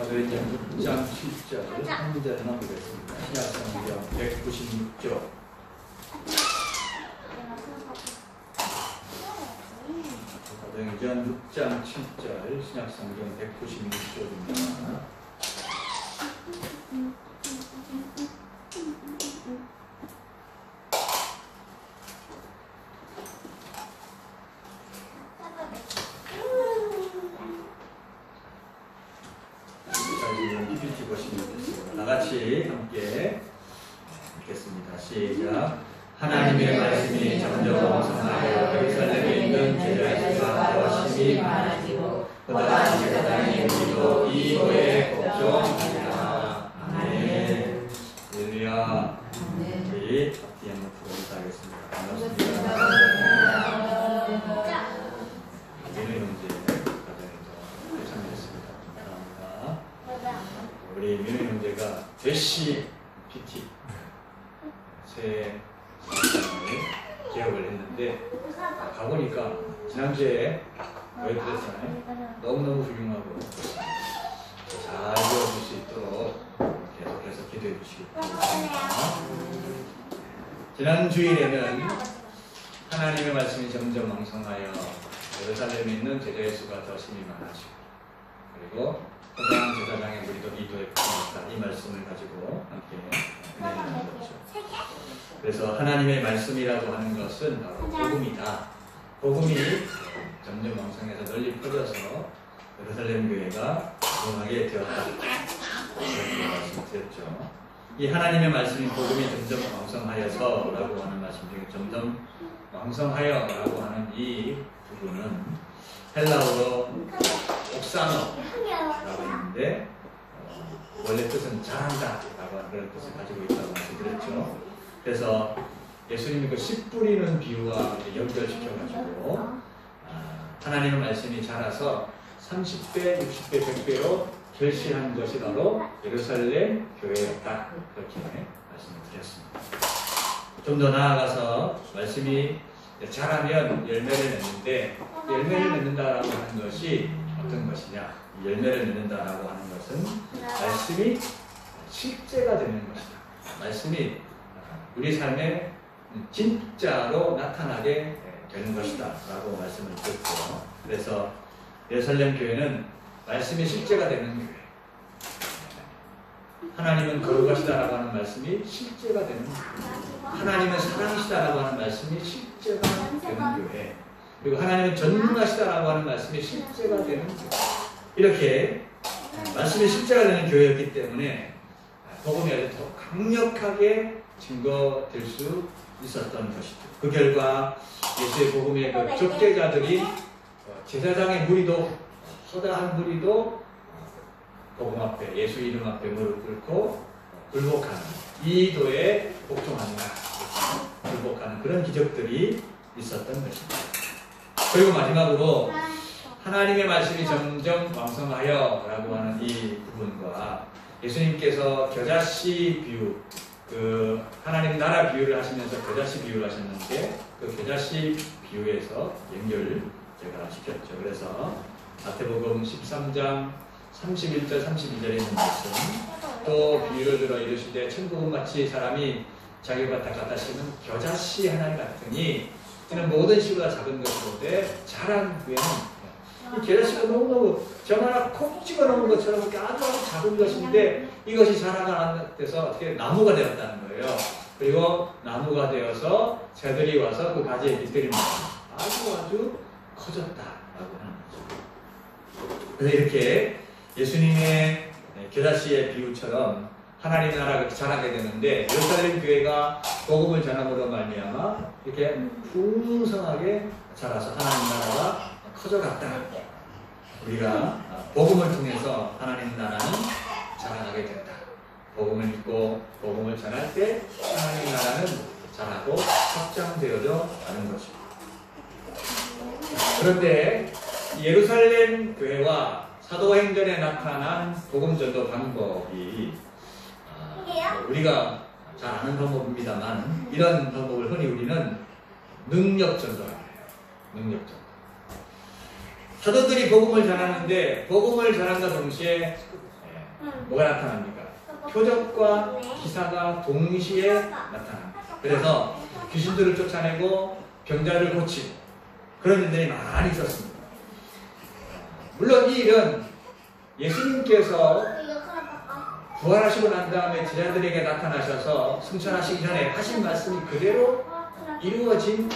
사도행전 6장 7절 한 문제만 보겠습니다. 신약성경 196쪽. 사도행전 6장 7절 신약성경 196쪽입니다. 같이 함께 읽겠습니다. 시작. 하나님의 말씀이 점점 왕성하여 예루살렘에 있는 제자의 수가 훨씬 많아지고 그다음 제사장의 우리도 이 일에 걱정하리라. 아멘. 할렐루야. 우리 앞뒤 한번 부르겠습니다. 반갑습니다. 민우 형제 과정에서 참여했습니다. 감사합니다. 우리 민우 형제가 제시 PT 새 개업을 했는데 가보니까 지난주에 보여드렸잖아요. 너무너무 훌륭하고 잘 이루어질 수 있도록 계속해서 기도해 주시기 바랍니다. 지난 주일에는 하나님의 말씀이 점점 왕성하여 예루살렘에 있는 제자의 수가 더 심히 많아지고 그리고 허다한 제사장의 무리도 이도에 붙었다. 이 말씀을 가지고 함께 은혜를 나누었죠. 그래서 하나님의 말씀이라고 하는 것은 바로 복음이다. 복음이 점점 왕성해서 널리 퍼져서 예루살렘 교회가 건강하게 되었다. 이렇게 말씀드렸죠. 이 하나님의 말씀인 복음이 점점 왕성하여서 라고 하는 말씀 중에 점점 왕성하여라고 하는 이 부분은 헬라어로 옥사노라고 했는데 원래 뜻은 잘한다 라고 하는 그런 뜻을 가지고 있다고 말씀드렸죠. 그래서 예수님이 그 씨 뿌리는 비유와 연결시켜가지고 하나님의 말씀이 자라서 30배, 60배, 100배로 결실한 것이 바로 예루살렘 교회였다. 그렇게 말씀을 드렸습니다. 좀 더 나아가서 말씀이 자라면 열매를 맺는데 열매를 맺는다라고 하는 것이 어떤 것이냐? 열매를 맺는다라고 하는 것은 말씀이 실제가 되는 것이다. 말씀이 우리 삶에 진짜로 나타나게 되는 것이다 라고 말씀을 드렸고, 그래서 예루살렘 교회는 말씀이 실제가 되는 교회, 하나님은 거룩하시다 라고 하는 말씀이 실제가 되는 교회, 하나님은 사랑이시다 라고 하는 말씀이 실제가 되는 교회, 그리고 하나님은 전능하시다 라고 하는 말씀이 실제가 되는 교회, 이렇게 말씀이 실제가 되는 교회였기 때문에 복음이 아주 더 강력하게 증거될 수 있었던 것이죠. 그 결과 예수의 복음의 그 적대자들이 제사장의 무리도, 허다한 무리도 복음 앞에, 예수 이름 앞에 무릎 꿇고 굴복하는, 이도에 복종하는, 굴복하는 그런 기적들이 있었던 것입니다. 그리고 마지막으로 하나님의 말씀이 점점 왕성하여 라고 하는 이 부분과 예수님께서 겨자씨 비유, 그 하나님 나라 비유를 하시면서 겨자씨 비유를 하셨는데 그 겨자씨 비유에서 연결을 제가 시켰죠. 그래서 마태복음 13장 31절 32절에 있는 말씀, 또 비유를 들어 이르시되 천국은 마치 사람이 자기 밭에 갖다 심은 겨자씨 하나 같으니 이는 모든 씨보다 작은 것인데 자란 후에는, 이 겨자씨가 너무너무 정 하나 콕 집어넣은 것처럼 아주 작은 것인데 이것이 자라가 돼서 어떻게 나무가 되었다는 거예요. 그리고 나무가 되어서 새들이 와서 그 가지에 깃들이 아주 커졌다라고 하는 거죠. 그래서 이렇게 예수님의 겨자씨의 비유처럼 하나님 나라가 자라게 되는데 예루살렘 교회가 복음을 전함으로 말미암아 이렇게 풍성하게 자라서 하나님 나라가 커져갔다. 우리가 복음을 통해서 하나님 나라는 자라나게 된다. 복음을 믿고 복음을 전할 때 하나님 나라는 자라고 확장되어져 가는 것입니다. 그런데 예루살렘 교회와 사도행전에 나타난 복음 전도 방법이 우리가 잘 아는 방법입니다만 이런 방법을 흔히 우리는 능력 전도라고 해요. 능력 전도. 사도들이 복음을 전하는데 복음을 전함과 동시에 뭐가 나타납니까? 표적과 기사가 동시에 나타납니다. 그래서 귀신들을 쫓아내고 병자를 고치고 그런 일들이 많이 있었습니다. 물론 이 일은 예수님께서 부활하시고 난 다음에 제자들에게 나타나셔서 승천하시기 전에 하신 말씀이 그대로 이루어진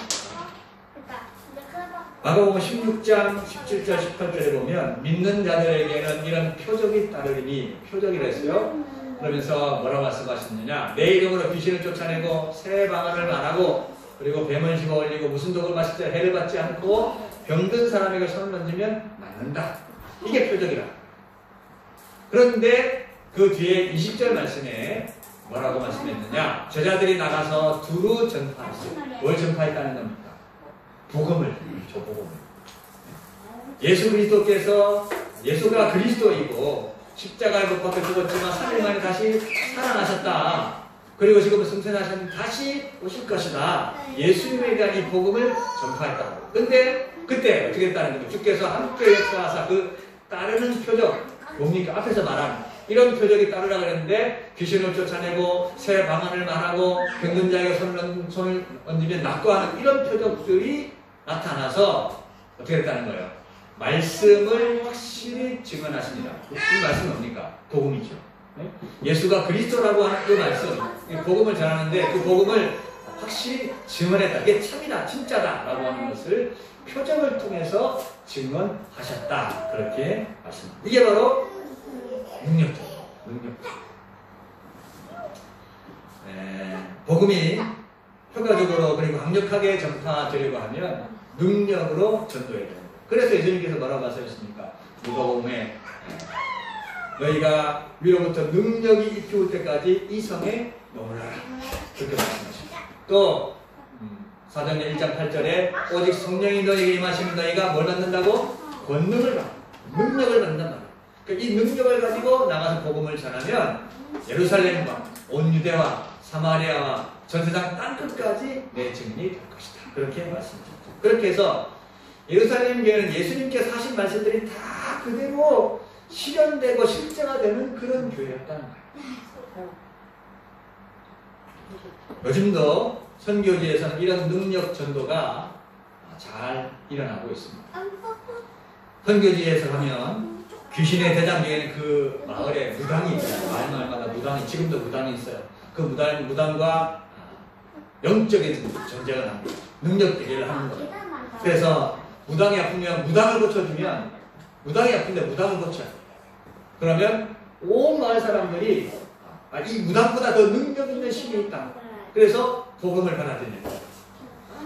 마가복음 16장 17절 18절에 보면 믿는 자들에게는 이런 표적이 따르리니 표적이라 했어요. 그러면서 뭐라고 말씀하셨느냐, 내 이름으로 귀신을 쫓아내고 새 방언을 말하고 그리고 뱀을 집어 올리고 무슨 독을 마실 때 해를 받지 않고 병든 사람에게 손을 얹으면 낫는다. 이게 표적이라. 그런데 그 뒤에 20절 말씀에 뭐라고 말씀했느냐, 제자들이 나가서 두루 전파했어요. 뭘 전파했다는 겁니까? 복음을, 저 복음을. 예수 그리스도께서 예수가 그리스도이고 십자가에 못 박혀 죽었지만 3일 만에 다시 살아나셨다. 그리고 지금 승천하셨는데 다시 오실 것이다. 예수님에 대한 이 복음을 전파했다. 근데 그때 어떻게 했다는 겁니까? 주께서 함께 역사하사 그 따르는 표적, 뭡니까? 앞에서 말한 이런 표적이 따르라고 했는데 귀신을 쫓아내고 새 방언을 말하고 병든 자에게 손을 얹으면 낫고 하는 이런 표적들이 나타나서 어떻게 했다는 거예요? 말씀을 확실히 증언하십니다. 이 말씀은 뭡니까? 복음이죠. 예수가 그리스도라고 하는 그 말씀, 복음을 전하는데 그 복음을 확실히 증언했다. 이게 참이다, 진짜다 라고 하는 것을 표적을 통해서 증언하셨다. 그렇게 말씀합니다. 이게 바로 능력적. 복음이 효과적으로 그리고 강력하게 전파되려고 하면 능력으로 전도해야 됩니다. 그래서 예수님께서 뭐라고 하셨습니까? 누가복음에 너희가 위로부터 능력이 입혀올 때까지 이 성에 머무르라. 그렇게 말씀하십니다. 또 사도행전 1장 8절에 오직 성령이 너희에게 임하시면 너희가 뭘 받는다고? 권능을 받는다. 능력을 받는단 말이에요. 이 능력을 가지고 나가서 복음을 전하면 예루살렘과 온 유대와 사마리아와 전세상 땅끝까지 내 증인이 될 것이다. 그렇게 말씀드렸죠. 그렇게 해서 예루살렘 교회는 예수님께서 하신 말씀들이 다 그대로 실현되고 실제가 되는 그런 교회였다는 거예요. 요즘도 선교지에서는 이런 능력 전도가 잘 일어나고 있습니다. 선교지에서 가면 귀신의 대장 중에는 그 마을에 무당이 있어요. 마을마다 무당이, 지금도 무당이 있어요. 그 무당과 영적인 전쟁을 합니다. 능력 대결을 하는 거예요. 그래서 무당이 아프면 무당을 고쳐주면, 무당이 아픈데 무당을 고쳐요. 그러면 온 마을 사람들이 이 무당보다 더 능력 있는 신이 있다. 그래서 복음을 받아들여요.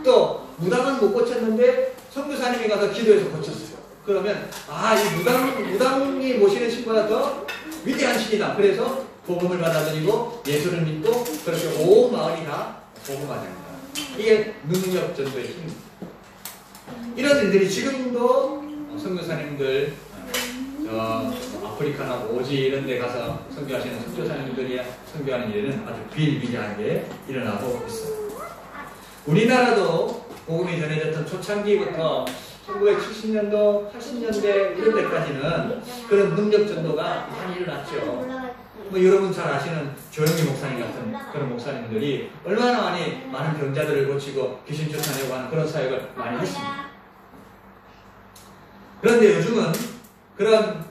또 무당은 못 고쳤는데 선교사님이 가서 기도해서 고쳤어요. 그러면 이 무당이 모시는 신보다 더 위대한 신이다. 그래서 복음을 받아들이고 예수를 믿고 그렇게 온 마을이 다 복음화 됩니다. 이게 능력 전도의 힘입니다. 이런 일들이 지금도 선교사님들 아프리카나 오지 이런 데 가서 선교하시는 선교사님들이 선교하는 일은 아주 비일비재하게 일어나고 있습니다. 우리나라도 복음이 전해졌던 초창기부터 1970년도, 80년대 이런 데까지는 그런 능력 전도가 많이 일어났죠. 여러분 잘 아시는 조영기 목사님 같은 그런 목사님들이 얼마나 많은 병자들을 고치고 귀신 쫓아내고 하는 그런 사역을 많이 했습니다. 그런데 요즘은 그런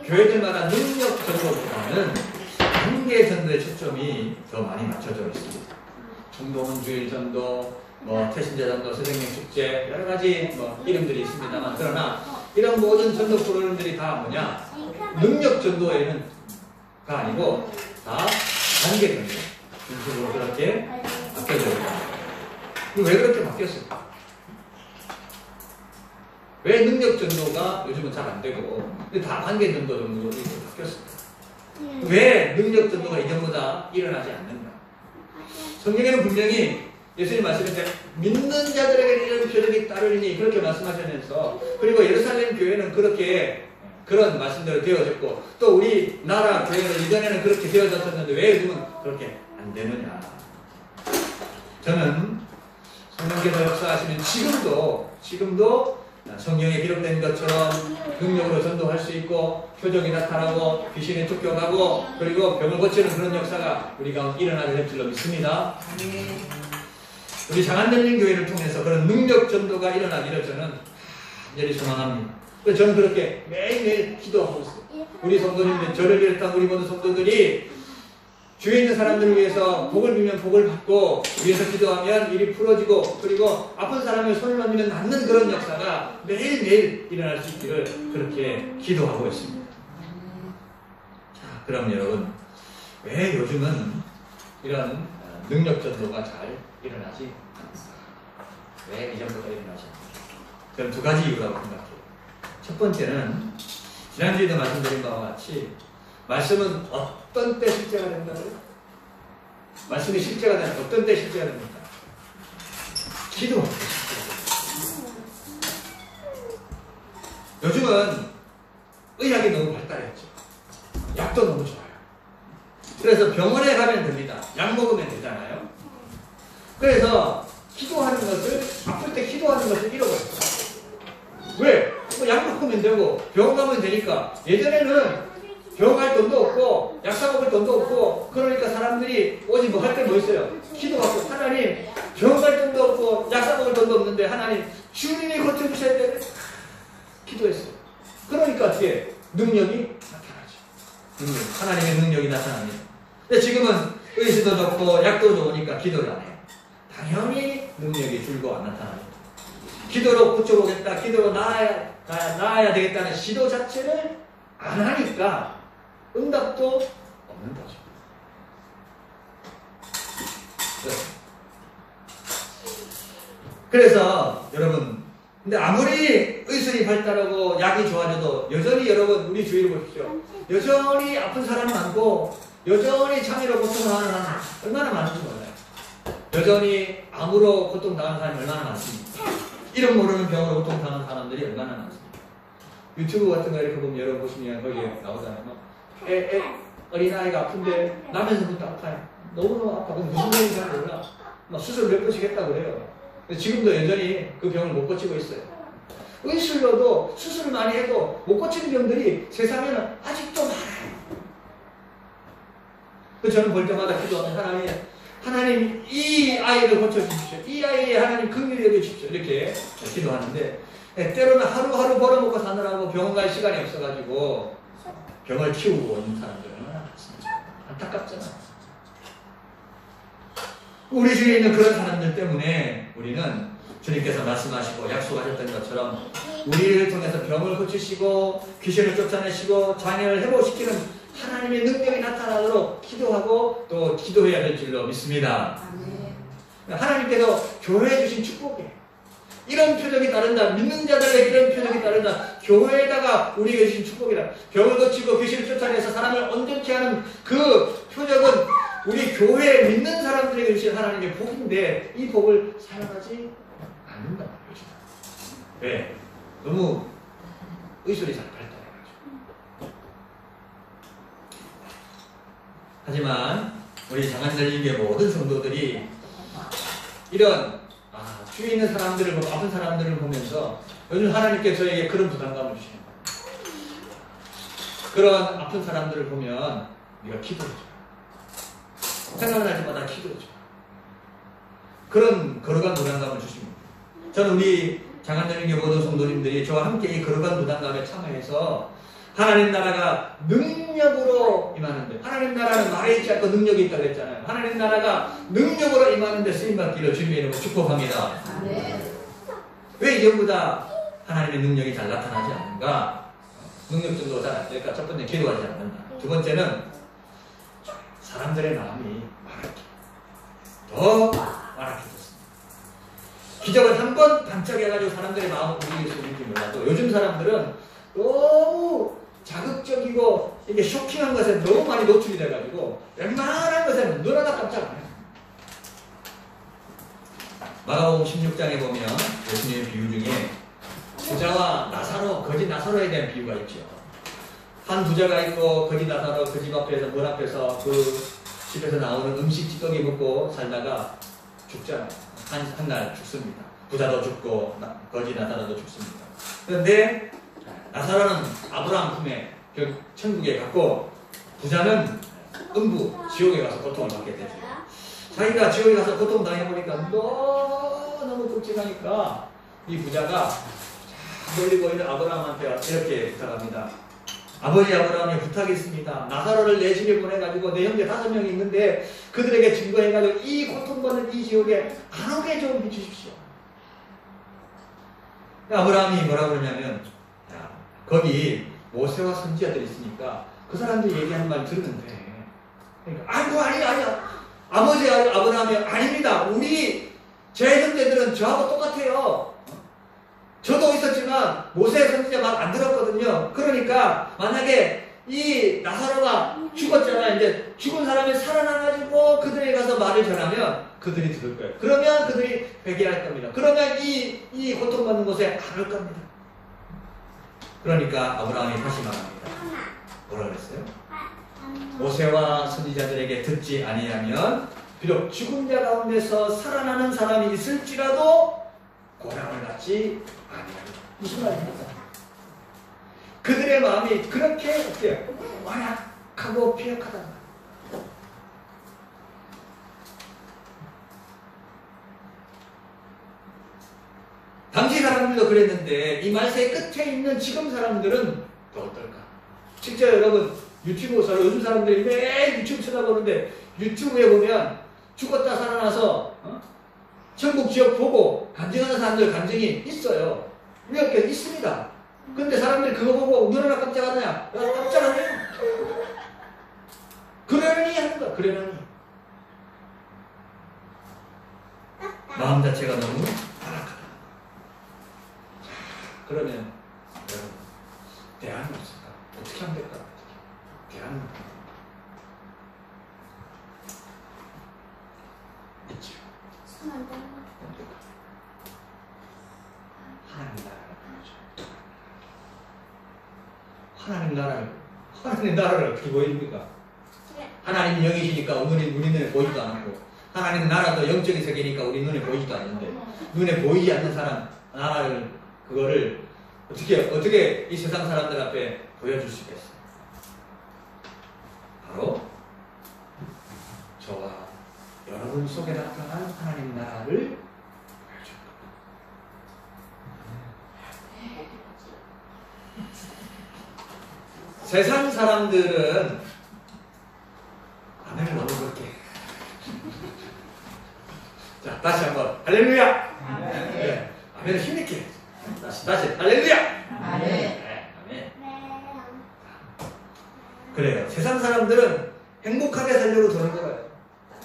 교회들마다 능력 전도보다는 한계 전도의 초점이 더 많이 맞춰져 있습니다. 중동은 주일 전도, 태신자 전도, 새생명 축제 여러 가지 이름들이 있습니다만, 그러나 이런 모든 전도 프로그램들이 다 뭐냐? 능력 전도에는 가 아니고 다 한계 전도 중심으로 그렇게 바뀌어져 있다. 왜 그렇게 바뀌었을까? 왜 능력 전도가 요즘은 잘 안 되고 근데 다 한계 전도 정도로 바뀌었을까? 왜 능력 전도가 이전보다 일어나지 않는가? 성경에는 분명히 예수님 말씀하실 때 믿는 자들에게 이런 표적이 따르리니 그렇게 말씀하시면서, 그리고 예루살렘 교회는 그렇게 그런 말씀대로 되어졌고 또 우리 나라 교회는 이전에는 그렇게 되어졌었는데 왜 요즘은 그렇게 안 되느냐? 저는 성령께서 역사하시면 지금도 성경에 기록된 것처럼 능력으로 전도할 수 있고 표적이 나타나고 귀신이 쫓겨가고 그리고 병을 고치는 그런 역사가 우리 가운데 일어나게 될 줄로 믿습니다. 우리 장안열린 교회를 통해서 그런 능력 전도가 일어나기를 저는 간절히 소망합니다. 그래서 저는 그렇게 매일매일 기도하고 있어요. 우리 성도님들, 저를 비롯한 우리 모든 성도들이 주위에 있는 사람들을 위해서 복을 빌면 복을 받고 위해서 기도하면 일이 풀어지고 그리고 아픈 사람의 손을 만지면 낫는 그런 역사가 매일매일 일어날 수 있기를 그렇게 기도하고 있습니다. 자, 그럼 여러분, 왜 요즘은 이런 능력 전도가 잘 일어나지 않습니까? 왜 이전보다 일어나지 않습니까? 저는 두 가지 이유라고 생각해요. 첫 번째는 지난주에도 말씀드린 바와 같이 말씀은 어떤 때 실제가 된다고요? 말씀이 실제가 되는 어떤 때 실제가 됩니까? 기도할 때 실제가 됩니다. 요즘은 의학이 너무 발달했죠. 약도 너무 좋아요. 그래서 병원에 가면 됩니다. 약 먹으면 되잖아요. 그래서 기도하는 것을, 아플 때 기도하는 것을 잃어버렸어요. 왜? 뭐 약 먹으면 되고 병원 가면 되니까. 예전에는 병원 갈 돈도 없고 약 사 먹을 돈도 없고 그러니까 사람들이 오직 뭐 할 게 뭐 있어요? 기도하고 하나님 병원 갈 돈도 없고 약 사 먹을 돈도 없는데 하나님 주님이 고쳐주셔야 돼. 기도했어요. 그러니까 어떻게 능력이 나타나죠. 하나님의 능력이 나타납니다. 근데 지금은 의지도 좋고 약도 좋으니까 기도를 안 해요. 당연히 능력이 줄고 안 나타납니다. 기도로 고쳐보겠다, 기도로 나아야 되겠다는 시도 자체를 안 하니까 응답도 없는 거죠. 그래서 여러분, 근데 아무리 의술이 발달하고 약이 좋아져도 여전히 여러분 우리 주위를 보십시오. 여전히 아픈 사람 많고 여전히 장애로 고통당하는 사람 얼마나 많은지 몰라요. 여전히 암으로 고통당하는 사람이 얼마나 많습니까? 이름 모르는 병으로 고통당하는 사람들이 얼마나 많습니까? 유튜브 같은 거 이렇게 보면 여러분 보시면 거기에 나오잖아요. 어린아이가 아픈데 나면서부터 아파요. 너무너무 아파. 그럼 무슨 병인지 잘 몰라. 막 수술 몇 번씩 했다고 그래요. 지금도 여전히 그 병을 못 고치고 있어요. 의술로도 수술을 많이 해도 못 고치는 병들이 세상에는 아직도 많아요. 그래서 저는 볼 때마다 기도하면 하나님 이 아이를 고쳐주십시오. 이 아이에 하나님 긍휼히 여겨주십시오. 이렇게 기도하는데 때로는 하루하루 벌어먹고 사느라고 병원 갈 시간이 없어가지고 병을 키우고 있는 사람들은 얼마나 많습니다. 안타깝잖아요. 우리 주위에 있는 그런 사람들 때문에 우리는 주님께서 말씀하시고 약속하셨던 것처럼 우리를 통해서 병을 고치시고 귀신을 쫓아내시고 장애를 회복시키는 하나님의 능력이 나타나도록 기도하고 또 기도해야 될 줄로 믿습니다. 하나님께서 교회에 주신 축복이에요. 이런 표적이 따른다. 믿는 자들에게 이런 표적이 따른다. 교회에다가 우리에게 주신 축복이다. 병을 고치고 귀신을 쫓아내서 사람을 온전케 하는 그 표적은 우리 교회에 믿는 사람들에게 주신 하나님의 복인데 이 복을 사용하지 않는단 말이죠. 왜? 너무 의술이 잘 발달해가지고. 하지만 우리 장안열린교회 모든 성도들이 이런 주위에 있는 사람들을 보고 아픈 사람들을 보면서 요즘 하나님께 저에게 그런 부담감을 주시는 거예요. 그런 아픈 사람들을 보면 우리가 기도해줘요. 생각을 할 때마다 기도해줘요. 그런 거룩한 부담감을 주십니다. 저는 우리 장안열린교회 모든 성도님들이 저와 함께 이 거룩한 부담감에 참여해서 하나님 나라가 능력으로 임하는데, 하나님 나라는 말에 있지 않고 능력이 있다고 했잖아요. 하나님 나라가 능력으로 임하는데 쓰임받기를 주님의 이름으로 축복합니다. 왜 이전보다 하나님의 능력이 잘 나타나지 않는가? 능력 정도가 잘 안 되니까 첫 번째 기도하지 않는다. 두 번째는 사람들의 마음이 더 완악해졌습니다. 기적은 한 번 반짝여가지고 사람들의 마음을 움직일 수 있는지 몰라도 요즘 사람들은 너무 자극적이고 이게 쇼킹한 것에 너무 많이 노출이 돼가지고 웬만한 것에는 눈 하나 깜짝 안 해요. 마가복음 16장에 보면 예수님의 비유 중에 부자와 나사로, 거지 나사로에 대한 비유가 있죠. 한 부자가 있고 거지 나사로 그 집 앞에서 문 앞에서 그 집에서 나오는 음식 찌꺼기 먹고 살다가 죽잖아요. 한 날 죽습니다. 부자도 죽고 거지 나사로도 죽습니다. 그런데 나사로는 아브라함 품에 천국에 갔고 부자는 음부 지옥에 가서 고통을 받게 되죠. 자기가 지옥에 가서 고통 당해보니까 너무 끔찍하니까 이 부자가 멀리 보이는 아브라함한테 이렇게 부탁합니다. 아버지 아브라함의 부탁이 있습니다. 나사로를 내 집에 보내가지고 내 형제 5명이 있는데 그들에게 증거해가지고 이 고통받는 이 지옥에 안 오게 좀 해주십시오. 아브라함이 뭐라고 그러냐면 거기 모세와 선지자들이 있으니까 그 사람들이 얘기하는 말 들으면 돼. 그러니까 아니야. 아버지 아브라함이 아닙니다. 우리 제 형제들은 저하고 똑같아요. 저도 있었지만 모세 선지자 말 안 들었거든요. 그러니까 만약에 이 나사로가 죽었잖아요. 이제 죽은 사람이 살아나가지고 그들에게 가서 말을 전하면 그들이 들을 거예요. 그러면 그들이 회개할 겁니다. 그러면 이 고통받는 곳에 안 올 겁니다. 그러니까 아브라함이 다시 말합니다. 뭐라 그랬어요? 모세와 선지자들에게 듣지 아니하면 비록 죽은 자 가운데서 살아나는 사람이 있을지라도 고난을 받지 아니하리라. 무슨 말입니까? 그들의 마음이 그렇게 어때요? 완악하고 피역하단 말이에요. 당시 사람들도 그랬는데 이 말세의 끝에 있는 지금 사람들은 또 어떨까? 진짜 여러분 유튜브 요즘 사람들이 매일 유튜브 쳐다보는데 유튜브에 보면 죽었다 살아나서 천국 지옥 보고 간증하는 사람들 간증이 있어요. 이렇게 있습니다. 근데 사람들이 그거 보고 눈 하나 깜짝하느냐? 깜짝하네요. 그러려니 하는 거야. 그러려니. 마음 자체가 너무 타락하다. 그러면 여러분 대안은 없을까? 어떻게 하면 될까? 대안은 있죠. 하나님 나라를 어떻게 보입니까? 하나님 영이시니까 우리 눈에 보이지도 않고 하나님 나라도 영적인 세계니까 우리 눈에 보이지도 않는데 눈에 보이지 않는 사람 나라를 그거를 어떻게 이 세상 사람들 앞에 보여줄 수 있겠어요? 바로 저와 여러분 속에 나타난 하나님 나라를 보여줄 겁니다. 세상 사람들은 아멘을 너무 그렇게 자 다시 한번 할렐루야. 네. 아멘을 힘있게 다시 할렐루야. 아멘. 네. 아멘. 그래요. 세상 사람들은 행복하게 살려고 돈을 벌어요.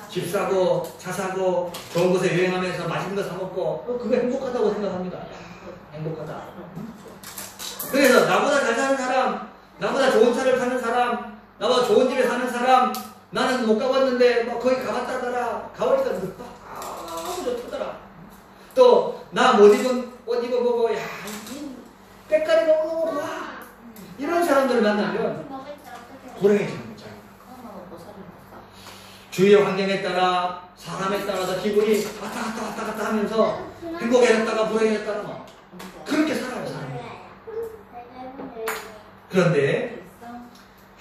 집 사고 차 사고 좋은 곳에 여행하면서 맛있는 거 사 먹고 그거 행복하다고 생각합니다. 행복하다. 그래서 나보다 잘 사는 사람, 나보다 좋은 차를 타는 사람, 나보다 좋은 집에 사는 사람, 나는 못 가봤는데 뭐 거기 가봤다더라. 가보니까 너무 좋더라. 또 나 못 입은 옷 입어보고 야 때깔이 너무 좋아. 이런 사람들을 만나면 불행해지는 거죠. 주위의 환경에 따라 사람에 따라서 기분이 왔다 갔다 하면서 행복해졌다가 불행해졌다가 막 그렇게 살아요. 사람이. 그런데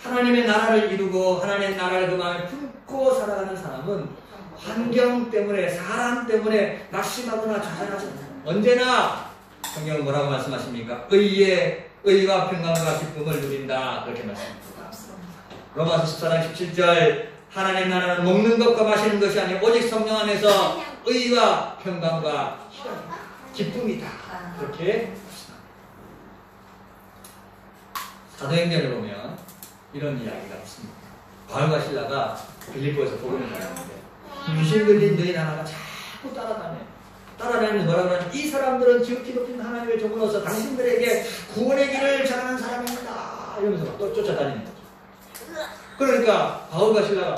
하나님의 나라를 이루고 하나님의 나라를 그 마음에 품고 살아가는 사람은 환경 때문에 사람 때문에 낙심하거나 좌절하지 않아요. 언제나 성경은 뭐라고 말씀하십니까? 의와 평강과 기쁨을 누린다 그렇게 말씀합니다. 로마서 14장 17절 하나님 나라는 먹는 것과 마시는 것이 아니고 오직 성령 안에서 의와 평강과 기쁨이다 그렇게 말씀합니다. 사도행전을 보면 이런 이야기가 있습니다. 바울과 실라가 빌립보에서 복음을 전하는데 귀신 들린 여인 하나가 자꾸 따라다니는 뭐라고 하냐면 이 사람들은 지극히 높인 하나님의 종으로서 당신들에게 구원의 길을 전하는 사람입니다 이러면서 막 쫓아다니는 거죠. 그러니까 바울과 실라가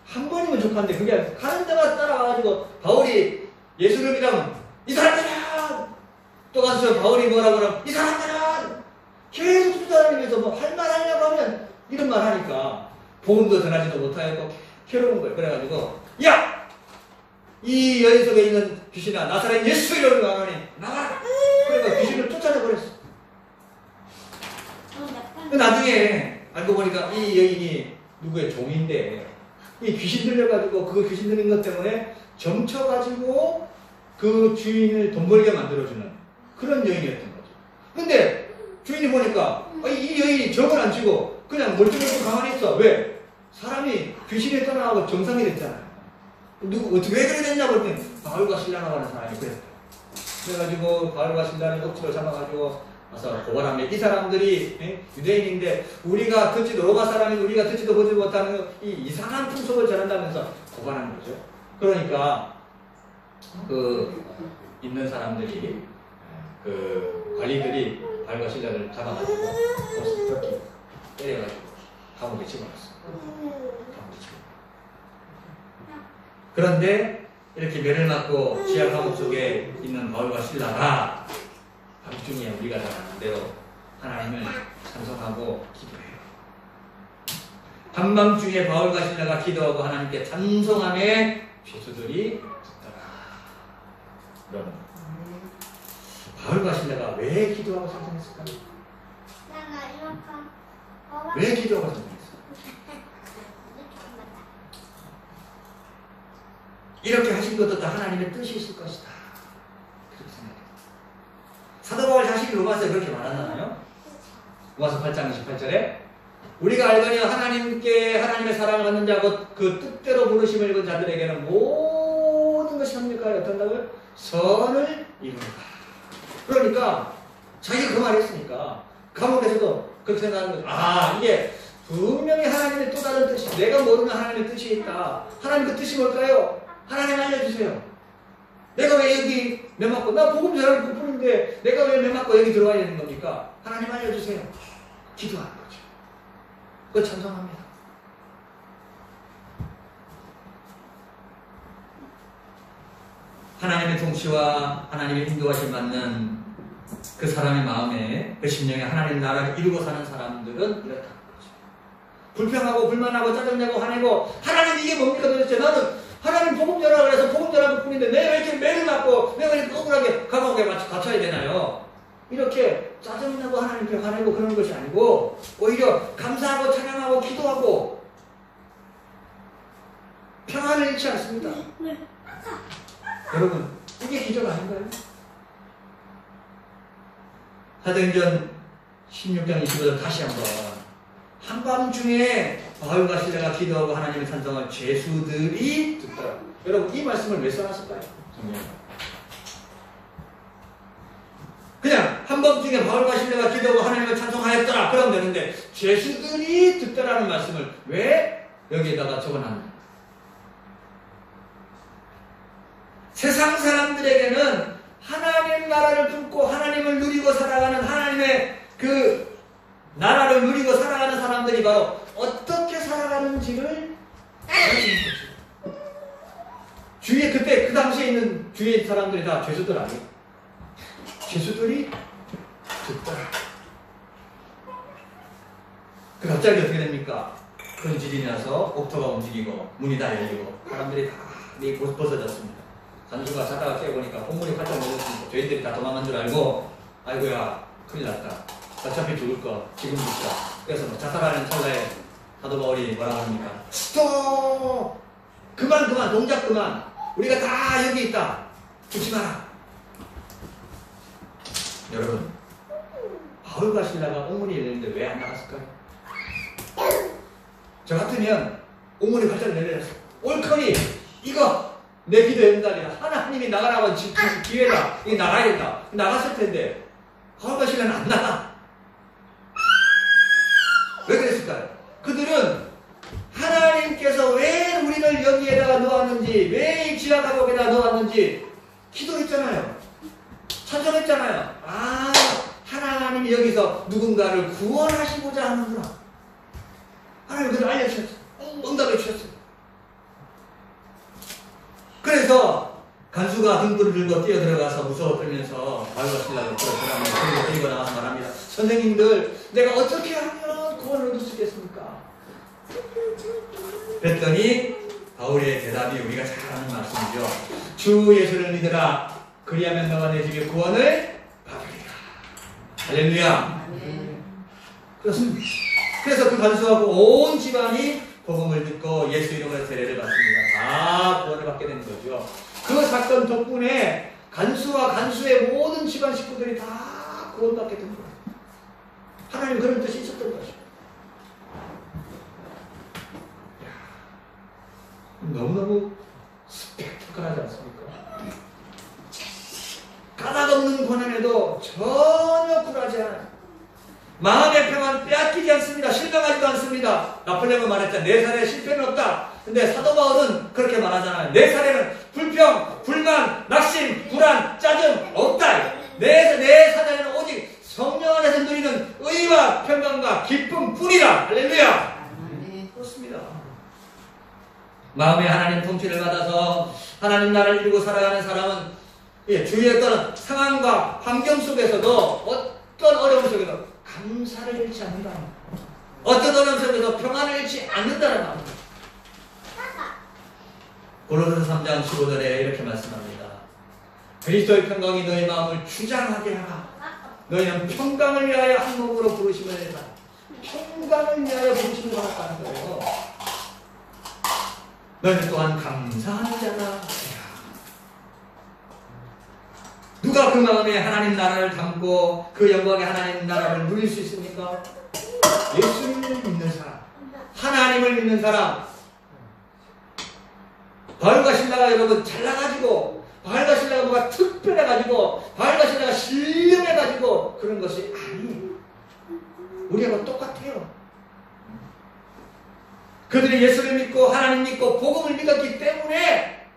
한 번이면 족한데 그게 가는 데마다 따라와가지고 바울이 예수를 믿으면 이 사람들은 또 가서 바울이 뭐라고 하면 이 사람들은 계속 쫓아다니면서 뭐 할 말 하려고 하면 이런 말 하니까 복음도 전하지도 못하고 괴로운 거예요. 그래가지고 야! 이 여인 속에 있는 귀신아 나사렛 예수 이름으로 말하니 나가라! 그러니까 귀신을 쫓아내버렸어. 나중에 알고 보니까 이 여인이 누구의 종인데 이 귀신 들려가지고 그 귀신 들린 것 때문에 점쳐가지고 그 주인을 돈 벌게 만들어주는 그런 여인이었던 거죠. 근데 주인이 보니까 이 여인이 정을 안 치고 그냥 멀쩡하게 가만히 있어. 왜? 사람이 귀신이 떠나가고 정상이 됐잖아요. 어떻게 왜 그래 됐냐고 그랬더니 바울과 실라라고 하는 사람이 그랬어요. 그래가지고 바울과 실라를 억지로 잡아가지고 와서 고발하면 이 사람들이 유대인인데 우리가 듣지도 로마 사람이 우리가 듣지도 보지 못하는 이 이상한 풍속을 전한다면서 고발한 거죠. 그러니까 그 있는 사람들이 그 관리들이 바울과 실라를 잡아가지고 그렇게 때려가지고 감옥에 집어넣었어요. 감옥에 집어넣었어요. 그런데 이렇게 매를 맞고 지하 감옥 속에 있는 바울과 실라가 밤중에 우리가 다 아는 대로 하나님을 찬송하고 기도해요. 한밤중에 바울과 실라가 기도하고 하나님께 찬송함에 죄수들이 듣더라. 여러분, 바울과 실라가 왜 기도하고 찬송했을까요? 왜 기도하고 찬송했을까요? 이렇게 하신 것도 다 하나님의 뜻이 있을 것이다. 그렇게 생각해요. 사도 바울 자신이 로마서에 그렇게 말하잖아요. 로마서 8장 28절에 우리가 알거니와 하나님께 하나님의 사랑을 받는 자고 그 뜻대로 부르심을 입은 자들에게는 모든 것이 합니까? 어떤다고요? 선을 이룬다. 그러니까 자기가 그 말을 했으니까 감옥에서도 그렇게 생각하는 거죠. 아, 이게 분명히 하나님의 또 다른 뜻이, 내가 모르는 하나님의 뜻이 있다. 하나님 그 뜻이 뭘까요? 하나님 알려주세요. 내가 왜 여기 매 맞고, 나 복음 전하는 것뿐인데 내가 왜 매 맞고 여기 들어와야 되는 겁니까? 하나님 알려주세요. 기도하는 거죠. 그거 찬송합니다. 하나님의 통치와 하나님의 인도하심 받는 그 사람의 마음에, 그 심령에 하나님 나라를 이루고 사는 사람들은 이렇다는 거죠. 불평하고 불만하고 짜증내고 화내고 하나님 이게 뭡니까 도대체? 나는 하나님 복음 전하라 그래서 복음 전하는 것 뿐인데 내가 왜 이렇게 매를 맞고 내가 이렇게 억울하게 감옥에 갇혀야 되나요? 이렇게 짜증나고 하나님께 화내고 그런 것이 아니고 오히려 감사하고 찬양하고 기도하고 평안을 잃지 않습니다. 여러분, 이게 기적 아닌가요? 사도행전 16장 25절 다시 한번 한밤중에 바울과 실라가 기도하고 하나님의 찬송을 죄수들이 듣더라. 여러분, 이 말씀을 왜 써놨을까요? 그냥 한밤중에 바울과 실라가 기도하고 하나님을 찬송하였더라 그러면 되는데 죄수들이 듣더라는 말씀을 왜 여기에다가 적어놨느냐? 세상 사람들에게는 하나님 나라를 품고 하나님을 누리고 살아가는 하나님의 그 나라를 누리고 살아가는 사람들이 바로 어떻게 살아가는지를 알려주는 거죠. 주위에 그때 그 당시에 있는 주위에 사람들이 다 죄수들 아니에요? 죄수들이 듣더라. 그 갑자기 어떻게 됩니까? 근질이 나서 옥토가 움직이고 문이 다 열리고 사람들이 다 벗어졌습니다. 산수가 자다가 깨보니까 본문이 활짝 열렸으니까 저희들이 다 도망간 줄 알고 아이고야 큰일 났다. 어차피 죽을 거 지금 죽자. 그래서 뭐 자살하는 찰나에 사도 바울이 뭐라고 합니까? 스톱! 그만 동작 그만. 우리가 다 여기 있다. 죽지 마라. 여러분, 바울과 실라가 옥문이 열렸는데 왜 안 나갔을까요? 저 같으면 옥문이 활짝 열렸어. 옳거니 이거 내 기도 연달이야. 하나님이 나가라고 기회다. 이게 나가야겠다. 나갔을 텐데 바울과 실라는 안 나가. 왜 그랬을까요? 그들은 하나님께서 왜 우리를 여기에다가 넣었는지, 왜 이 지하 감옥에다 넣었는지 기도했잖아요. 찬송했잖아요. 아, 하나님이 여기서 누군가를 구원하시고자 하는구나. 하나님 그걸 알려주셨어요. 응답해 주셨어요. 그래서 간수가 등불을 들고 뛰어들어가서 무서워 떨면서 바울과 실라를 끌어들어가면서 데리고 나가서 말합니다. 선생님들, 내가 어떻게 하면 구원을 얻을 수 있겠습니까? 그랬더니 바울의 대답이 우리가 잘 아는 말씀이죠. 주 예수를 믿으라. 그리하면 너와 내 집에 구원을 받으리라. 할렐루야. 그렇습니다. 그래서 그 간수하고 온 집안이 복음을 듣고 예수 이름으로 세례를 받습니다. 다 구원을 받게 되는 거죠. 그 사건 덕분에 간수와 간수의 모든 집안 식구들이 다 구원받게 된 거예요. 하나님 그런 뜻이 있었던 거죠. 너무너무 스펙타클하지 않습니까? 까닭없는 고난에도 전혀 굴하지 않아요. 마음의 평안 빼앗기지 않습니다. 실망하지도 않습니다. 나폴레옹은 말했잖아요. 내 살에 실패는 없다. 근데 사도 바울은 그렇게 말하잖아요. 내 살에는 불평, 불만, 낙심, 불안, 짜증 없다. 내 사자에는 오직 성령 안에서 누리는 의와 평강과 기쁨 뿐이라. 할렐루야. 그렇습니다. 마음에 하나님 통치를 받아서 하나님 나라를 이루고 살아가는 사람은 주위의 어떤 상황과 환경 속에서도 어떤 어려움 속에서 감사를 잃지 않는다. 어떤 어려움 속에서 평안을 잃지 않는다는 말입니다. 고린도서 3장 15절에 이렇게 말씀합니다. 그리스도의 평강이 너희 마음을 주장하게 하라. 너희는 평강을 위하여 한 몸으로 부르심을 내라. 평강을 위하여 부르심을 받았다는 거예요. 너희는 또한 감사하는 자라. 누가 그 마음에 하나님 나라를 담고 그 영광의 하나님 나라를 누릴 수 있습니까? 예수님을 믿는 사람, 하나님을 믿는 사람. 바울과 신라가 여러분 잘나가지고, 바울과 신라가 뭐가 특별해가지고, 바울과 신라가 신령해가지고 그런 것이 아니에요. 우리하고 똑같아요. 그들이 예수를 믿고 하나님 믿고 복음을 믿었기 때문에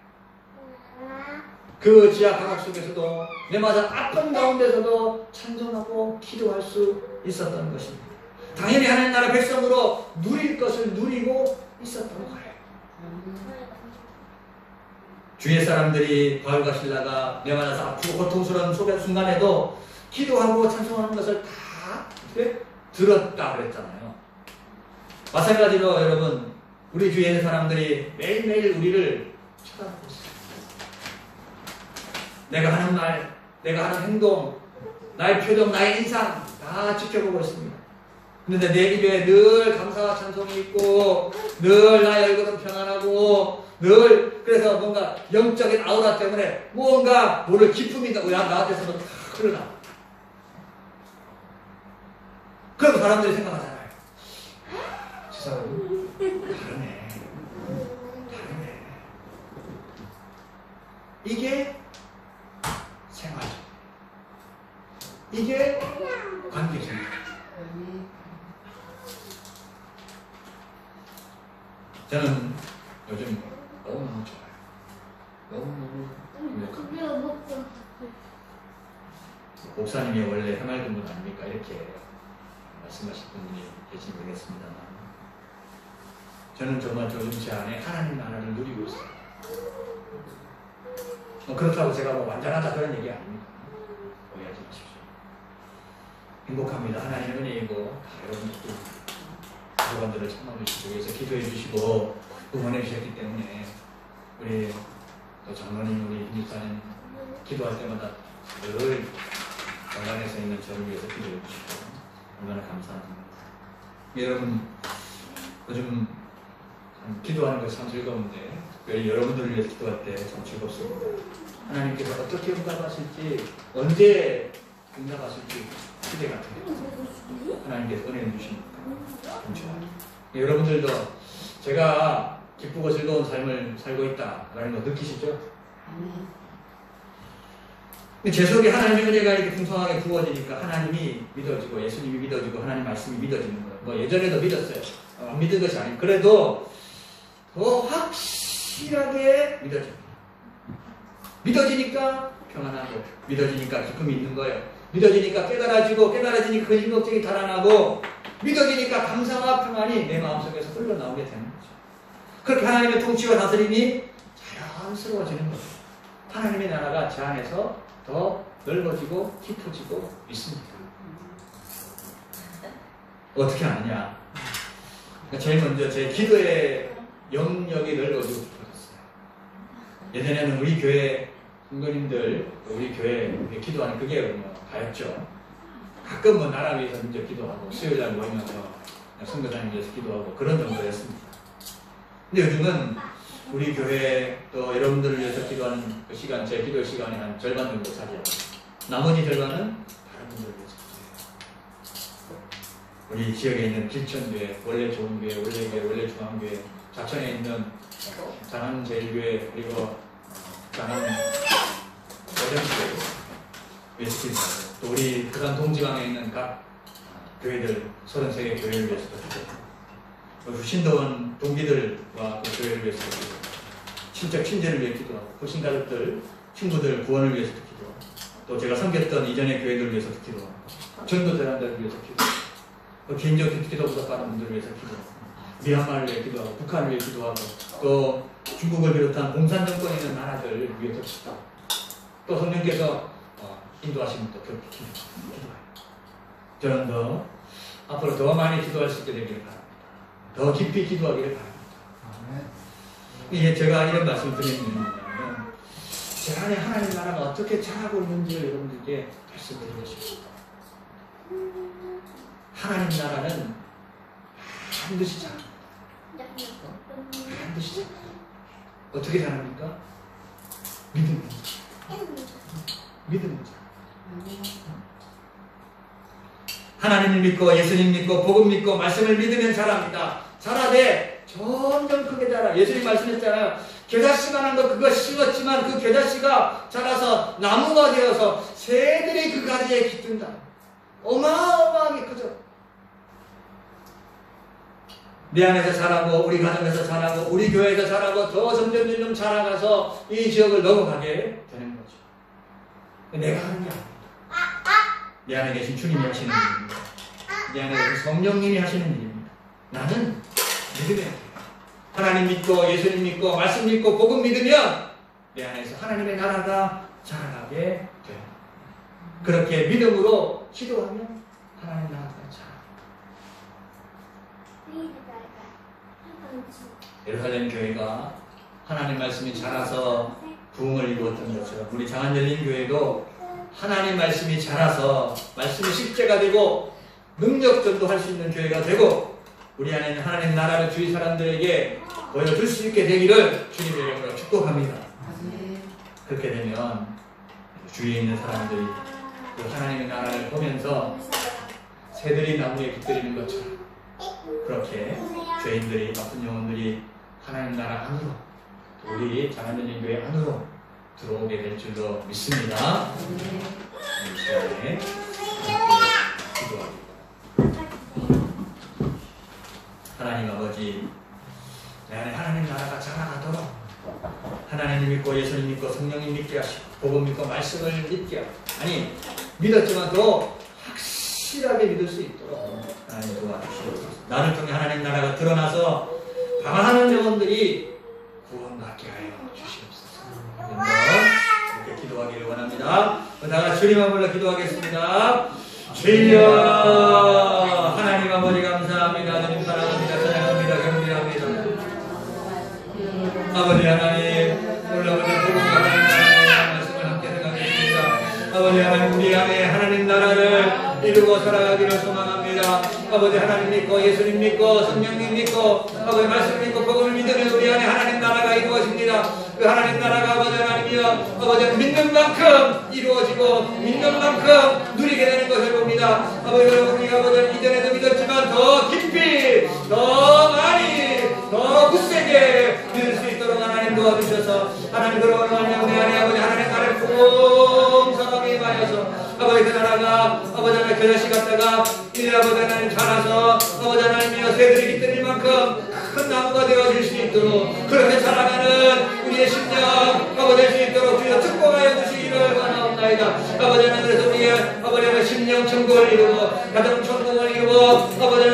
그 지하 강악 속에서도 내마다 아픈 가운데서도 찬송하고 기도할 수 있었던 것입니다. 당연히 하나님 나라 백성으로 누릴 것을 누리고 있었던 거예요. 주위의 사람들이 바울과 실라가 내마다 아프고 고통스러운 순간에도 기도하고 찬송하는 것을 다 들었다 그랬잖아요. 마찬가지로 여러분, 우리 주위에 있는 사람들이 매일매일 우리를 쳐다보고 있어요. 내가 하는 말, 내가 하는 행동, 나의 표정, 나의 인상 다 지켜보고 있습니다. 그런데 내 입에 늘 감사와 찬송이 있고 늘 나의 얼굴은 평안하고 늘 그래서 뭔가 영적인 아우라 때문에 무언가 모를 기쁨이 나한테서도 다 흘러나. 그럼 사람들이 생각하잖아요. 저 사람은 다르네. 이게 생활. 이게 관계입니다. 저는 요즘 너무너무 좋아요. 너무너무 행복합니다. 목사님이 원래 해맑은 분 아닙니까? 이렇게 말씀하실 분이 계신지 모르겠습니다만 저는 정말 요즘 제 안에 하나님 나라를 누리고 있어요. 그렇다고 제가 완전하다 그런 얘기 아닙니다. 오해하지 마십시오. 행복합니다. 하나님의 은혜이고 다 여러분들도 여러분들을 참아주시고 위해서 기도해 주시고 응원해 주셨기 때문에 우리 또 장로님, 우리 김집사님 기도할 때마다 늘 건강에서 있는 저를 위해서 기도해 주시고 얼마나 감사합니다. 여러분 요즘 기도하는 것이 참 즐거운데 특별히 여러분들을 위해서 기도할 때 참 즐겁습니다. 하나님께서 어떻게 응답하실지 언제 응답하실지 기대가 됩니다. 하나님께서 은혜를 주시니까 참 좋아요. 여러분들도 제가 기쁘고 즐거운 삶을 살고 있다라는 거 느끼시죠? 제 속에 하나님의 은혜가 이렇게 풍성하게 부어지니까 하나님이 믿어지고 예수님이 믿어지고 하나님 말씀이 믿어지는 거예요. 뭐 예전에도 믿었어요. 안 믿은 것이 아니고 그래도 더 확실하게 믿어집니다. 믿어지니까 평안하고 믿어지니까 기쁨이 있는 거예요. 믿어지니까 깨달아지니까 근심 걱정이 달아나고 믿어지니까 감사와 평안이 내 마음속에서 흘러나오게 되는 거죠. 그렇게 하나님의 통치와 다스림이 자연스러워지는 거죠. 하나님의 나라가 제 안에서 더 넓어지고 깊어지고 있습니다. 어떻게 아느냐? 제일 먼저 제 기도의 영역이 넓어지고 깊어졌어요. 예전에는 우리 교회 성도님들, 우리 교회 기도하는 그게 다였죠. 가끔 나라 위해서 먼저 기도하고 수요일날 모이면서 선교사님 위해서 기도하고 그런 정도였습니다. 근데 요즘은 우리 교회 또 여러분들을 위해서 기도하는 그 시간, 제 기도 시간의 한 절반 정도 차지하고 나머지 절반은 다른 분들을 위해서 기도해요. 우리 지역에 있는 길천교회, 원래 좋은교회, 원래교회, 원래 중앙교회, 자천에 있는 장안제일교회, 그리고 장안 어령교회 위해서 기도하고 또 우리 부산 동지방에 있는 각 교회들 33개 교회를 위해서도 기도하고 신도원 동기들과 그 교회를 위해서 기도하고 친척 친제를 위해 기도하고 후신 가족들, 친구들 구원을 위해서도 기도하고 또 제가 섬겼던 이전의 교회들을 위해서도 기도하고 전도 대란들을 위해서 기도하고 개인적 기도 부탁하는 분들을 위해서 기도하고 미얀마를 위해 기도하고 북한을 위해 기도하고 또 중국을 비롯한 공산 정권에 있는 나라들을 위해서 기도하고 또 성령께서 인도하시면 또 그렇게 기도해요. 저는 더 앞으로 더 많이 기도할 수 있게 되기를 바랍니다. 더 깊이 기도하기를 바랍니다. 이게 제가 이런 말씀을 드리는 이유는 제 안에 하나님 나라가 어떻게 자라고 있는지를 여러분들께 말씀드리고 싶습니다. 하나님 나라는 반드시 자랍니다. 반드시 자랍니다. 어떻게 자랍니까? 믿음으로. 믿음으로 자랍니다. 하나님을 믿고 예수님 믿고 복음 믿고 말씀을 믿으면 자랍니다. 자라되 점점 크게 자라. 예수님 말씀했잖아요. 겨자씨만한 거 그거 심었지만 그 겨자씨가 자라서 나무가 되어서 새들이 그 가지에 깃든다. 어마어마하게 크죠. 내 안에서 자라고 우리 가정에서 자라고 우리 교회에서 자라고 더 점점 자라가서 이 지역을 넘어가게 되는 거죠. 내가 하는 게 아닙니다. 내 안에 계신 주님이 하시는 일입니다. 내 안에 계신 성령님이 하시는 일입니다. 나는 믿으면 돼요. 하나님 믿고 예수님 믿고 말씀 믿고 복음 믿으면 내 안에서 하나님의 나라가 자라게 돼요. 그렇게 믿음으로 기도하면 하나님의 나라가 자랍니다. 예루살렘 교회가 하나님 말씀이 자라서 부흥을 이루었던 것처럼 우리 장안열린교회도 하나님 말씀이 자라서 말씀이 실제가 되고 능력 전도할 수 있는 교회가 되고 우리 안에는 하나님 나라를 주위 사람들에게 보여줄 수 있게 되기를 주님의 이름으로 축복합니다. 그렇게 되면 주위에 있는 사람들이 그 하나님의 나라를 보면서 새들이 나무에 깃들이는 것처럼 그렇게 죄인들이 나쁜 영혼들이 하나님 나라 안으로 우리 장안열린 교회 안으로 들어오게 될 줄로 믿습니다. 이 시간에 기도합니다. 하나님 아버지, 내 안에 하나님 나라가 자라가도록 하나님 믿고 예수님 믿고 성령님 믿게 하시고 복음 믿고 말씀을 믿게 하고 아니 믿었지만 더 확실하게 믿을 수 있도록 하나님 도와주시옵소서. 나를 통해 하나님 나라가 드러나서 방황하는 영혼들이 구원받게 하여 주시옵소서. 이렇게 기도하기를 원합니다. 다같이 주님만 불러 기도하겠습니다. 주여 하나님 아버지 감사합니다. 주님 사랑합니다. 찬양합니다. 경배합니다. 아버지 하나님 올라오는 복음과 하나님의 말씀을 함께 생각했습니다. 아버지 하나님 우리 안에 하나님 나라를 이루고 살아가기를 소망합니다. 아버지 하나님 믿고 예수님 믿고 성령님 믿고 아버지 말씀 믿고 복음을 믿으면 우리 안에 하나님 나라가 이루어집니다. 그 하나님 나라가 아버지 하나님이여 아버지 믿는 만큼 이루어지고 믿는 만큼 누리게 되는 것을 봅니다. 아버지 우리가 아버지 이전에도 믿었지만 더 깊이 더 많이 더 굳세게 믿을 수 있도록 하나님 도와주셔서 하나님 그러므로 내 안에 아버지 하나님 나라를 풍성하게 임하여서 아버지 그 나라가 아버지 하나님 겨자씨 같다가 이 아버지 하나님 자라서 아버지 하나님이여 새들이 깃들일 만큼 큰 나무가 되어질 수 있도록 그렇게 자라가는 우리의 심령 아버지 할 수 있도록 주여 축복하여 주시기를 원하옵나이다. 아버지 하나님 그래서 우리의 아버지 하나님 심령 천국을 이루고 가정 천국을 이루고 아버지